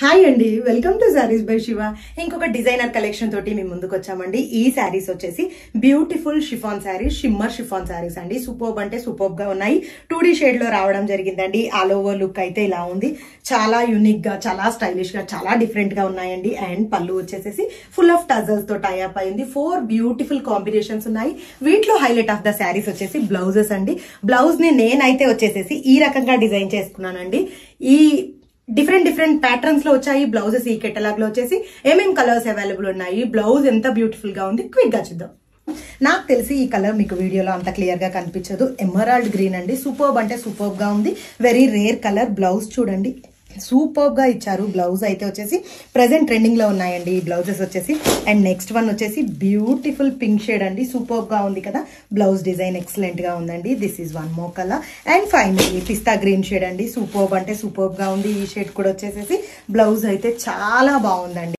Hi అండి, welcome to saris by Shiva. ఇంకొక designer collection తోటి మేము ముందుకు వచ్చామండి. ఈ శారీస్ వచ్చేసి beautiful chiffon saris, shimmer chiffon saris అండి. సూపర్బ్ అంటే సూపర్బ్ గా ఉన్నాయి. 2D షేడ్ లో రావడం జరిగిందండి. ఆల్ ఓవర్ లుక్ అయితే ఇలా ఉంది. చాలా యూనిక్ గా, చాలా స్టైలిష్ గా, చాలా డిఫరెంట్ గా ఉన్నాయండి. అండ్ పళ్ళు వచ్చేసి ఫుల్ ఆఫ్ టజల్స్ తో టైఅప్ అయింది. 4 బ్యూటిఫుల్ కాంబినేషన్స్ ఉన్నాయి. వీటిలో హైలైట్ ఆఫ్ ద శారీస్ వచ్చేసి బ్లౌజెస్ అండి. బ్లౌజ్ ని నేనైతే వచ్చేసేసి ఈ రకంగా డిజైన్ చేసుకున్నానండి. ఈ డిఫరెంట్ ప్యాటర్న్స్ లో వచ్చాయి బ్లౌజెస్. ఈ కెటలాగ్ లో వచ్చేసి ఏమేం కలర్స్ అవైలబుల్ ఉన్నాయి, బ్లౌజ్ ఎంత బ్యూటిఫుల్ గా ఉంది, క్విక్ గా చూద్దాం. నాకు తెలిసి ఈ కలర్ మీకు వీడియోలో అంత క్లియర్ గా కనిపించదు. ఎమరాల్డ్ గ్రీన్ అండి. సూపర్బ్ అంటే సూపర్బ్ గా ఉంది. Very rare colour. బ్లౌజ్ చూడండి, సూపర్బ్ గా ఇచ్చారు. బ్లౌజ్ అయితే వచ్చేసి ప్రెసెంట్ ట్రెండింగ్ లో ఉన్నాయండి ఈ బ్లౌజెస్ వచ్చేసి. అండ్ నెక్స్ట్ వన్ వచ్చేసి బ్యూటిఫుల్ పింక్ షేడ్ అండి. సూపర్బ్ గా ఉంది కదా. బ్లౌజ్ డిజైన్ ఎక్సలెంట్ గా ఉందండి. This is one more colour. And finally pista green shade అండి. సూపర్బ్ అంటే సూపర్బ్ గా ఉంది. ఈ షేడ్ కూడా వచ్చేసేసి బ్లౌజ్ అయితే చాలా బాగుందండి.